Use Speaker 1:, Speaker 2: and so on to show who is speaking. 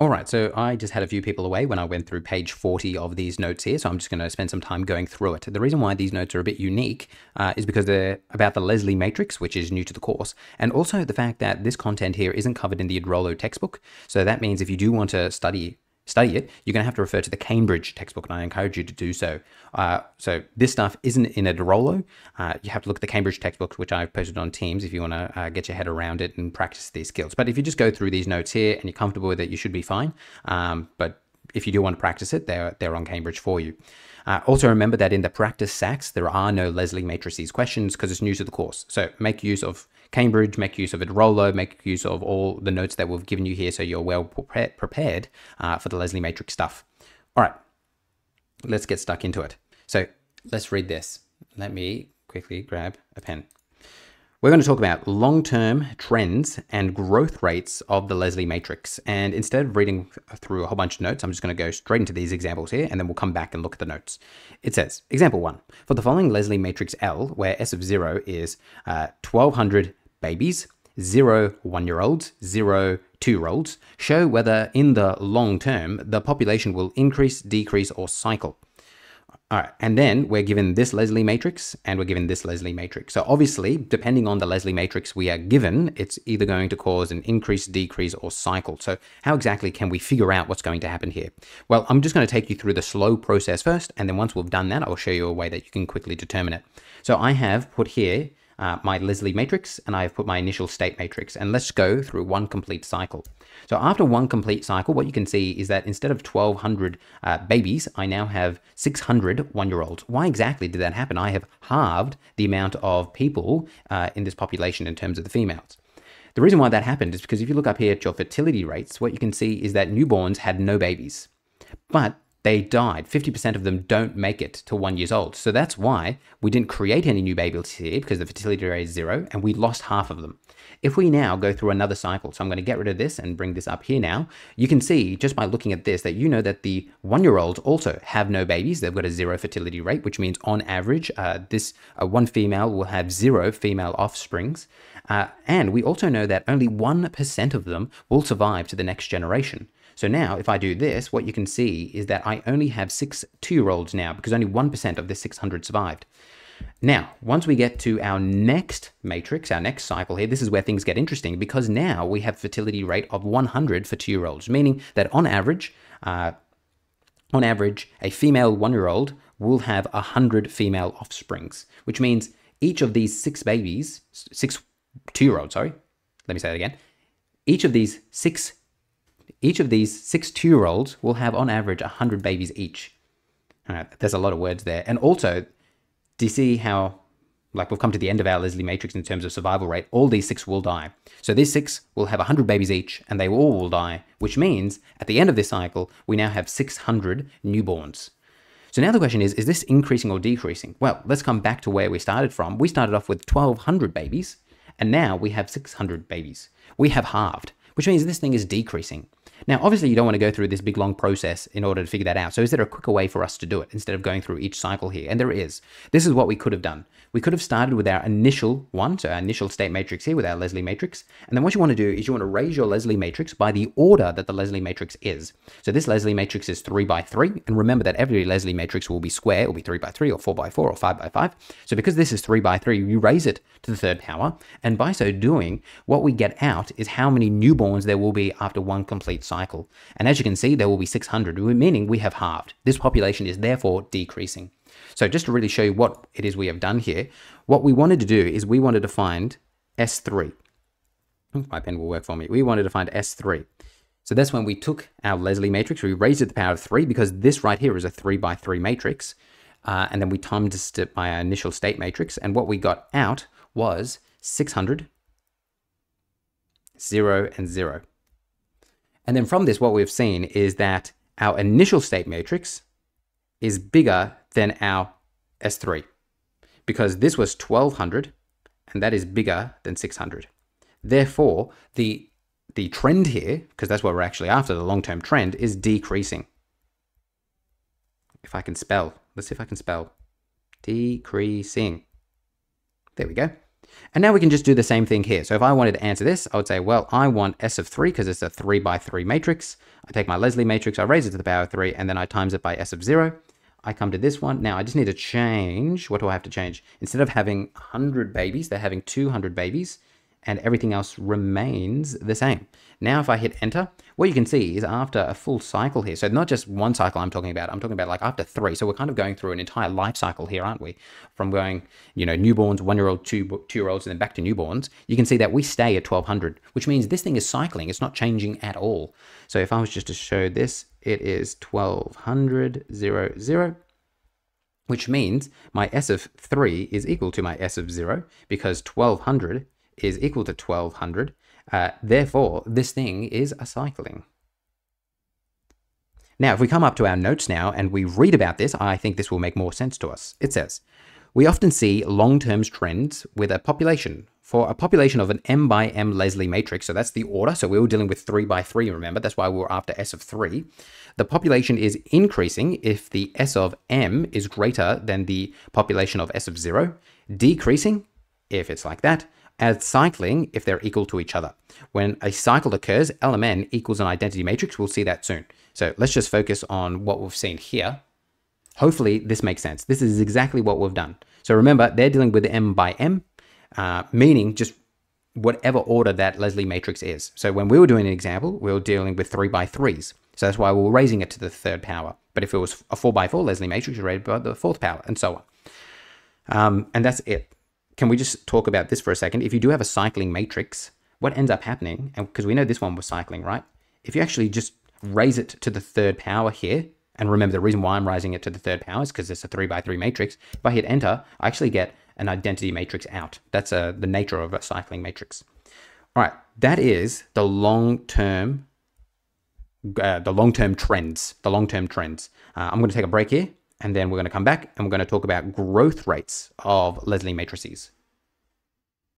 Speaker 1: All right, so I just had a few people away when I went through page 40 of these notes here, so I'm just going to spend some time going through it. The reason why these notes are a bit unique is because they're about the Leslie matrix, which is new to the course, and also the fact that this content here isn't covered in the Adrollo textbook. So that means if you do want to study it, you're going to have to refer to the Cambridge textbook, and I encourage you to do so. So this stuff isn't in Adrollo. You have to look at the Cambridge textbooks, which I've posted on Teams if you want to get your head around it and practice these skills. But if you just go through these notes here and you're comfortable with it, you should be fine. But if you do want to practice it, they're on Cambridge for you. Also remember that in the practice sacks, there are no Leslie matrices questions because it's new to the course. So make use of Cambridge, make use of Adrollo, make use of all the notes that we've given you here so you're well prepared for the Leslie matrix stuff. All right, let's get stuck into it. So let's read this. Let me quickly grab a pen. We're going to talk about long-term trends and growth rates of the Leslie matrix. And instead of reading through a whole bunch of notes, I'm just going to go straight into these examples here, and then we'll come back and look at the notes. It says, example 1, for the following Leslie matrix L, where S of 0 is 1,200 babies, 0 1-year-olds, 0 2-year-olds, show whether in the long term, the population will increase, decrease, or cycle. All right, and then we're given this Leslie matrix and we're given this Leslie matrix. So obviously, depending on the Leslie matrix we are given, it's either going to cause an increase, decrease, or cycle. So how exactly can we figure out what's going to happen here? Well, I'm just going to take you through the slow process first, and then once we've done that, I'll show you a way that you can quickly determine it. So I have put here my Leslie matrix, and I've put my initial state matrix, and let's go through one complete cycle. So after one complete cycle, what you can see is that instead of 1,200 babies, I now have 600 1-year-olds. Why exactly did that happen? I have halved the amount of people in this population in terms of the females. The reason why that happened is because if you look up here at your fertility rates, what you can see is that newborns had no babies, but they died. 50% of them don't make it to 1 year old. So that's why we didn't create any new babies here, because the fertility rate is 0, and we lost half of them. If we now go through another cycle, so I'm going to get rid of this and bring this up here now, you can see just by looking at this that you know that the 1-year-olds also have no babies. They've got a 0 fertility rate, which means on average, this one female will have 0 female offsprings. And we also know that only 1% of them will survive to the next generation. So now if I do this, what you can see is that I only have 6 2-year-olds now because only 1% of this 600 survived. Now, once we get to our next matrix, our next cycle here, this is where things get interesting because now we have fertility rate of 100 for 2-year-olds, meaning that on average, a female 1-year-old will have 100 female offsprings, which means each of these 6 babies, 6 2-year-olds, sorry, let me say that again. Each of these six 2-year-olds will have on average 100 babies each. All right, there's a lot of words there. And also, do you see how, like, we've come to the end of our Leslie matrix in terms of survival rate? All these 6 will die. So these 6 will have 100 babies each, and they all will die, which means at the end of this cycle, we now have 600 newborns. So now the question is this increasing or decreasing? Well, let's come back to where we started from. We started off with 1,200 babies, and now we have 600 babies. We have halved, which means this thing is decreasing. Now, obviously, you don't want to go through this big, long process in order to figure that out. So is there a quicker way for us to do it instead of going through each cycle here? And there is. This is what we could have done. We could have started with our initial one, so our initial state matrix here with our Leslie matrix. And then what you want to do is you want to raise your Leslie matrix by the order that the Leslie matrix is. So this Leslie matrix is 3 by 3. And remember that every Leslie matrix will be square. It will be 3 by 3 or 4 by 4 or 5 by 5. So because this is 3 by 3, you raise it to the 3rd power. And by so doing, what we get out is how many newborns there will be after one complete cycle. And as you can see, there will be 600, meaning we have halved. This population is therefore decreasing. So just to really show you what it is we have done here, what we wanted to do is we wanted to find S3. My pen will work for me. We wanted to find S3. So that's when we took our Leslie matrix, we raised it to the power of 3 because this right here is a 3 by 3 matrix. And then we timed it by our initial state matrix. And what we got out was 600, 0, and 0. And then from this, what we've seen is that our initial state matrix is bigger than our S3 because this was 1,200 and that is bigger than 600. Therefore, the trend here, because that's what we're actually after, the long-term trend, is decreasing. If I can spell, let's see if I can spell decreasing. There we go. And now we can just do the same thing here. So if I wanted to answer this, I would say, well, I want S of 3 because it's a 3 by 3 matrix. I take my Leslie matrix, I raise it to the power of 3, and then I times it by S of 0. I come to this one. Now I just need to change. What do I have to change? Instead of having 100 babies, they're having 200 babies, and everything else remains the same. Now if I hit enter, what you can see is after a full cycle here, so not just one cycle I'm talking about like after 3. So we're kind of going through an entire life cycle here, aren't we? From going, newborns, 1-year-old, 2-year-olds, and then back to newborns. You can see that we stay at 1200, which means this thing is cycling. It's not changing at all. So if I was just to show this, it is 1200, 0, 0, which means my S of 3 is equal to my S of 0 because 1200 is equal to 1200. Therefore, this thing is a cycling. Now, if we come up to our notes now and we read about this, I think this will make more sense to us. It says, we often see long-term trends with a population. For a population of an M by M Leslie matrix, so that's the order, so we were dealing with 3 by 3, remember, that's why we were after S of 3. The population is increasing if the S of M is greater than the population of S of 0, decreasing if it's like that, as cycling if they're equal to each other. When a cycle occurs, LMN equals an identity matrix. We'll see that soon. So let's just focus on what we've seen here. Hopefully this makes sense. This is exactly what we've done. So remember, they're dealing with M by M, meaning just whatever order that Leslie matrix is. So when we were doing an example, we were dealing with 3 by 3s. So that's why we were raising it to the 3rd power. But if it was a 4 by 4 Leslie matrix, you're raised by the 4th power, and so on. And that's it. Can we just talk about this for a second? If you do have a cycling matrix, what ends up happening, and because we know this one was cycling, right? If you actually just raise it to the 3rd power here, and remember the reason why I'm raising it to the 3rd power is because it's a 3 by 3 matrix. If I hit enter, I actually get an identity matrix out. That's the nature of a cycling matrix. All right, that is the long-term trends. I'm going to take a break here, and then we're going to come back and we're going to talk about growth rates of Leslie matrices.